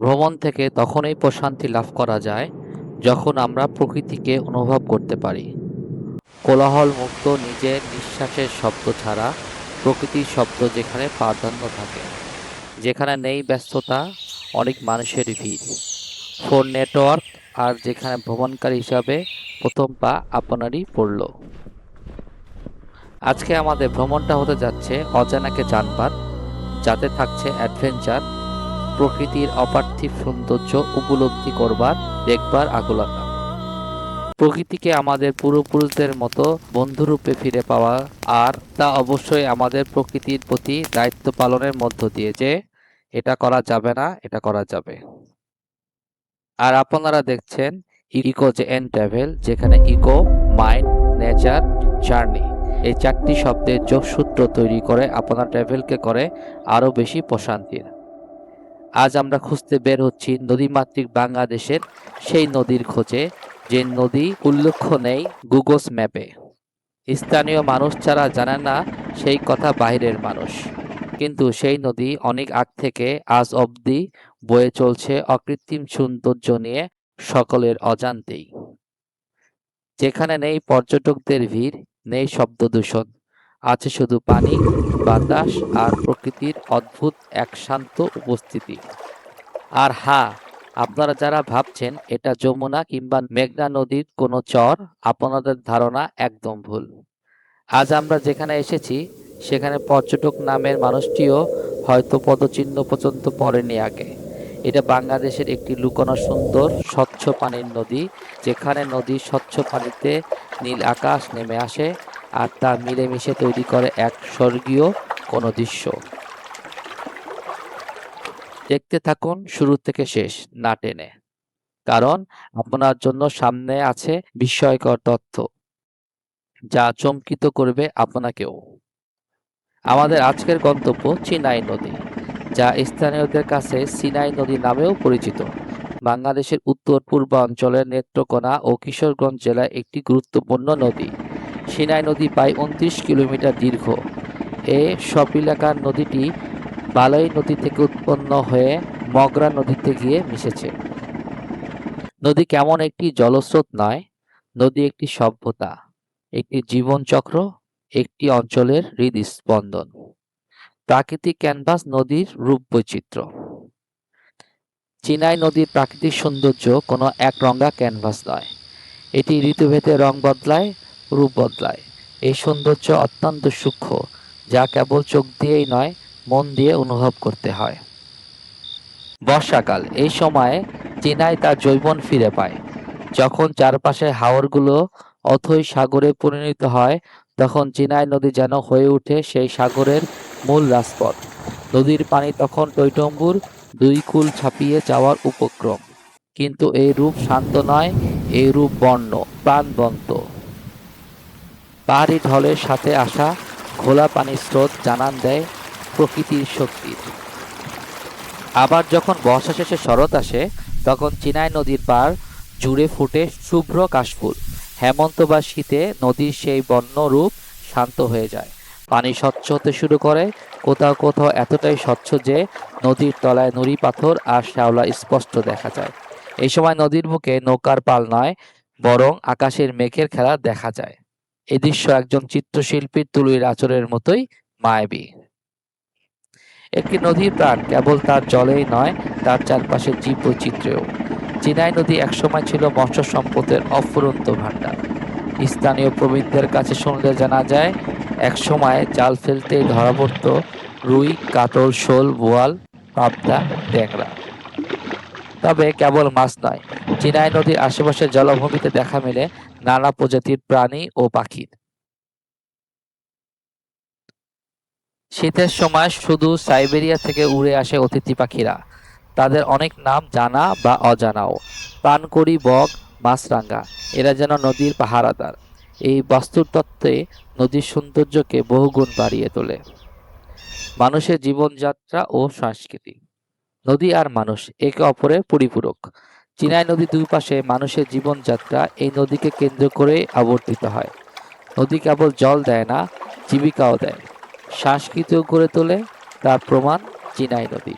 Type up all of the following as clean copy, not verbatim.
ভ্রমণ থেকে তখনই প্রশান্তি লাভ করা যায় যখন আমরা প্রকৃতিকে অনুভব করতে পারি। কোলাহলমুক্ত নিজের নিঃশ্বাসের শব্দ ছাড়া প্রকৃতির শব্দ যেখানে প্রাধান্য থাকে, যেখানে নেই ব্যস্ততা, অনেক মানুষের ভিড়, ফোন নেটওয়ার্ক, আর যেখানে ভ্রমণকারী হিসাবে প্রথম পা আপনারই পড়ল। আজকে আমাদের ভ্রমণটা হতে যাচ্ছে অজানাকে জানবার, যাতে থাকছে অ্যাডভেঞ্চার, প্রকৃতির অপার্থিব সৌন্দর্য উপলব্ধি করবার, দেখবার আকুলতা। প্রকৃতিকে আমাদের পূর্বপুরুষদের মতো বন্ধুরূপে ফিরে পাওয়া, আর তা অবশ্যই আমাদের প্রকৃতির প্রতি দায়িত্ব পালনের মধ্য দিয়ে, যে এটা করা যাবে না, এটা করা যাবে। আর আপনারা দেখছেন ইকো এন্ড ট্রাভেল, যেখানে ইকো, মাইন্ড, নেচার, জার্নি এই চারটি শব্দের যোগসূত্র তৈরি করে আপনার ট্রাভেলকে করে আরও বেশি প্রশান্তির। আজ আমরা খুঁজতে বের হচ্ছি নদীমাতৃক বাংলাদেশের সেই নদীর খোঁজে, যে নদী উল্লেখ নেই গুগলস ম্যাপে। স্থানীয় মানুষ ছাড়া জানে না সেই কথা বাইরের মানুষ। কিন্তু সেই নদী অনেক আগ থেকে আজ অবধি বয়ে চলছে অকৃত্রিম সৌন্দর্য নিয়ে, সকলের অজান্তেই। যেখানে নেই পর্যটকদের ভিড়, নেই শব্দ দূষণ, আছে শুধু পানি, বাতাস আর প্রকৃতির অদ্ভুত এক শান্ত উপস্থিতি। আর হ্যাঁ, আপনারা যারা ভাবছেন এটা যমুনা কিংবা মেঘনা নদীর কোনো চর, আপনাদের ধারণা একদম ভুল। আজ আমরা যেখানে এসেছি সেখানে পর্যটক নামের মানুষটিও হয়তো পদচিহ্ন পর্যন্ত পড়েনি আগে। এটা বাংলাদেশের একটি লুকানো সুন্দর স্বচ্ছ পানির নদী, যেখানে নদীর স্বচ্ছ পানিতে নীল আকাশ নেমে আসে, আর তা মিলেমিশে তৈরি করে এক স্বর্গীয় কোনো দৃশ্য। দেখতে থাকুন শুরু থেকে শেষ না টেনে, কারণ আপনার জন্য সামনে আছে বিস্ময়কর তথ্য, যা চমকিত করবে আপনাকেও। আমাদের আজকের গন্তব্য চিনাই নদী, যা স্থানীয়দের কাছে সিনাই নদী নামেও পরিচিত। বাংলাদেশের উত্তর পূর্বাঞ্চলের নেত্রকোনা ও কিশোরগঞ্জ জেলায় একটি গুরুত্বপূর্ণ নদী। সিনাই নদী প্রায় ২৯ কিলোমিটার দীর্ঘ। সব এলাকার নদীটি বালাই নদী থেকে উৎপন্ন হয়ে মগরা নদীতে গিয়ে মিশেছে। নদী কেমন একটি জলস্রোত নয়, নদী একটি সভ্যতা, একটি জীবনচক্র, একটি অঞ্চলের হৃদস্পন্দন। প্রাকৃতিক ক্যানভাস, নদীর রূপ বৈচিত্র্য। চিনাই নদীর প্রাকৃতিক সৌন্দর্য কোনো একরঙা ক্যানভাস নয়, এটি ঋতুভেদে রং বদলায়, রূপ বদলায়। এই সৌন্দর্য অত্যন্ত সূক্ষ্ম, যা কেবল চোখ দিয়েই নয়, মন দিয়ে অনুভব করতে হয়। বর্ষাকাল, এই সময়ে চিনাই তার যৌবন ফিরে পায়। যখন চারপাশের হাওরগুলো অথই সাগরে পরিণত হয়, তখন চিনাই নদী যেন হয়ে ওঠে সেই সাগরের মূল রাজপথ। নদীর পানি তখন টইটম্বুর দুই কূল ছাপিয়ে যাওয়ার উপক্রম। কিন্তু এই রূপ শান্ত নয়, এই রূপ বর্ণ প্রাণবন্ত। পাহাড়ি ঢলের সাথে আসা ঘোলা পানির স্রোত জানান দেয় প্রকৃতির শক্তির। আবার যখন বর্ষা শেষে শরৎ আসে, তখন চিনাই নদীর পাড় জুড়ে ফুটে শুভ্র কাশফুল। হেমন্ত বা শীতে নদীর সেই বন্য রূপ শান্ত হয়ে যায়। পানি স্বচ্ছ হতে শুরু করে, কোথাও কোথাও এতটাই স্বচ্ছ যে নদীর তলায় নুড়ি পাথর আর শ্যাওলা স্পষ্ট দেখা যায়। এই সময় নদীর বুকে নৌকার পাল নয়, বরং আকাশের মেঘের খেলা দেখা যায়। এই দৃশ্য একজন চিত্রশিল্পীর তুলির আঁচড়ের মতোই মায়াবী। একটি নদীর প্রাণ কেবল তার জলেই নয়, তার চারপাশের জীব বৈচিত্র্যেও। চিনাই নদী একসময় ছিল মৎস্য সম্পদের অফুরন্ত ভাণ্ডার। স্থানীয় প্রবীণদের কাছে শুনলে জানা যায়, একসময় জাল ফেলতেই ধরা পড়ত রুই, কাতল, শোল, বোয়াল, পাবদা, ট্যাংরা। তবে কেবল মাছ নয়, চিনাই নদীর আশেপাশের জলাভূমিতে দেখা মেলে নানা প্রজাতির প্রাণী ও পাখির। শীতের সময় শুধু সাইবেরিয়া থেকে উড়ে আসে অতিথি পাখিরা। তাদের অনেক নাম জানা বা অজানাও। পানকড়ি, বক, মাছরাঙা, এরা যেন নদীর পাহারাদার। এই বাস্তুতত্ত্বে নদীর সৌন্দর্যকে বহুগুণ বাড়িয়ে তোলে। মানুষের জীবনযাত্রা ও সংস্কৃতি। নদী আর মানুষ একে অপরের পরিপূরক। চিনাই নদীর দুই পাশে মানুষের জীবনযাত্রা এই নদীকে কেন্দ্র করে আবর্তিত হয়। নদী কেবল জল দেয় না, জীবিকাও দেয়, সংস্কৃতিও গড়ে তোলে। তার প্রমাণ চিনাই নদী।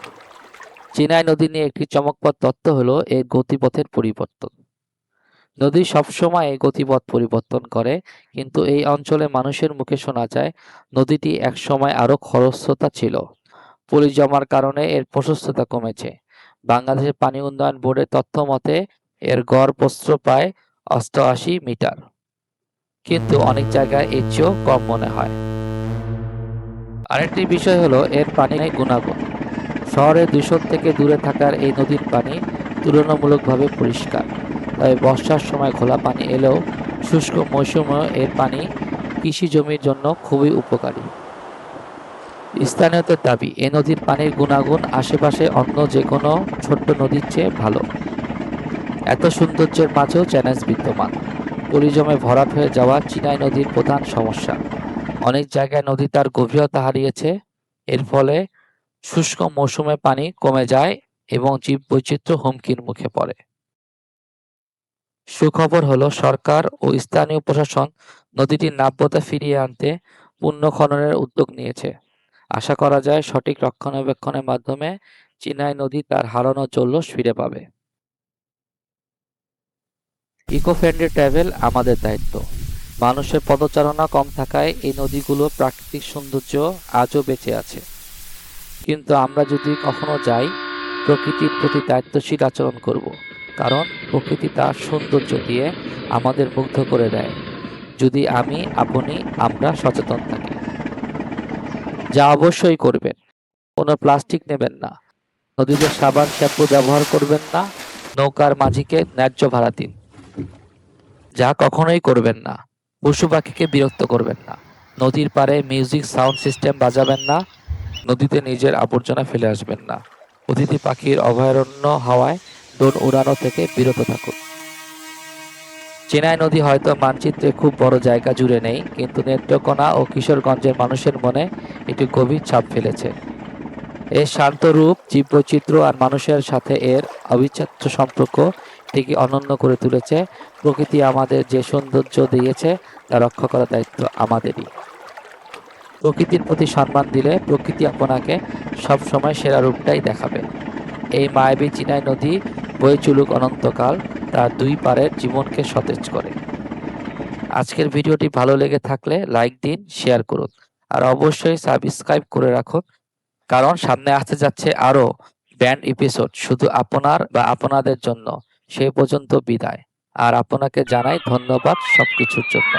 চিনাই নদী নিয়ে একটি চমকপ্রদ তথ্য হলো এর গতিপথের পরিবর্তন। নদী সবসময় এই গতিপথ পরিবর্তন করে, কিন্তু এই অঞ্চলে মানুষের মুখে শোনা যায় নদীটি একসময় আরো খরস্রোতা ছিল। পলি জমার কারণে এর প্রশস্ততা কমেছে। বাংলাদেশের পানি উন্নয়ন বোর্ডের তথ্য মতে এর গড় প্রস্থ প্রায় ৮৮ মিটার, কিন্তু অনেক জায়গায় এর চেয়েও কম মনে হয়। আরেকটি বিষয় হলো এর পানির গুণাগুণ। শহরের দূষণ থেকে দূরে থাকার এই নদীর পানি তুলনামূলকভাবে পরিষ্কার। তবে বর্ষার সময় ঘোলা পানি এলেও শুষ্ক মৌসুমেও এর পানি কৃষি জমির জন্য খুবই উপকারী। স্থানীয়দের দাবি এ নদীর পানির গুণাগুণ আশেপাশে অন্য যে কোনো ছোট্ট নদীর চেয়ে ভালো। এত সৌন্দর্যের মাঝেও চ্যালেঞ্জ বিদ্যমান। পলি জমে ভরাট হয়ে যাওয়া চিনাই নদীর প্রধান সমস্যা। অনেক জায়গায় নদী তার গভীরতা হারিয়েছে। এর ফলে শুষ্ক মৌসুমে পানি কমে যায় এবং জীববৈচিত্র্য হুমকির মুখে পড়ে। সুখবর হলো সরকার ও স্থানীয় প্রশাসন নদীটির নাব্যতা ফিরিয়ে আনতে পুনঃখননের উদ্যোগ নিয়েছে। আশা করা যায় সঠিক রক্ষণাবেক্ষণের মাধ্যমে চিনাই নদী তার হারানো জৌলুস ফিরে পাবে। ইকো ফ্রেন্ডলি ট্রাভেল আমাদের দায়িত্ব। মানুষের পদচারণা কম থাকায় এই নদীগুলোর প্রাকৃতিক সৌন্দর্য আজও বেঁচে আছে। কিন্তু আমরা যদি কখনো যাই, প্রকৃতির প্রতি দায়িত্বশীল আচরণ করব, কারণ প্রকৃতি তার সৌন্দর্য দিয়ে আমাদের মুগ্ধ করে দেয় যদি আমরা সচেতন থাকি। যা অবশ্যই করবেন, কোনো প্লাস্টিক নেবেন না, নদীতে সাবান শ্যাম্পু ব্যবহার করবেন না, নৌকার মাঝিকে ন্যায্য ভাড়া দিন। যা কখনোই করবেন না, পশু পাখিকে বিরক্ত করবেন না, নদীর পাড়ে মিউজিক সাউন্ড সিস্টেম বাজাবেন না, নদীতে নিজের আবর্জনা ফেলে আসবেন না, অতিথি পাখির অভয়ারণ্য হাওয়ায় ড্রোন উড়ানো থেকে বিরত থাকুন। চেনাই নদী হয়তো মানচিত্রে খুব বড় জায়গা জুড়ে নেই, কিন্তু নেত্রকোনা ও কিশোরগঞ্জের মানুষের মনে এটি গভীর ছাপ ফেলেছে। এর শান্ত রূপ, জীববৈচিত্র্য আর মানুষের সাথে এর অবিচ্ছেদ্য সম্পর্ক এটিকে অনন্য করে তুলেছে। প্রকৃতি আমাদের যে সৌন্দর্য দিয়েছে তা রক্ষা করার দায়িত্ব আমাদেরই। প্রকৃতির প্রতি সম্মান দিলে প্রকৃতি আপনাকে সবসময় সেরা রূপটাই দেখাবে। এই মায়াবী চিনাই নদী বয়ে চলুক অনন্তকাল, তার দুই পারের জীবনকে সতেজ করে। আজকের ভিডিওটি ভালো লেগে থাকলে লাইক দিন, শেয়ার করুন আর অবশ্যই সাবস্ক্রাইব করে রাখুন, কারণ সামনে আসতে যাচ্ছে আরো ব্যান্ড এপিসোড শুধু আপনার বা আপনাদের জন্য। সেই পর্যন্ত বিদায়, আর আপনাকে জানাই ধন্যবাদ সবকিছুর জন্য।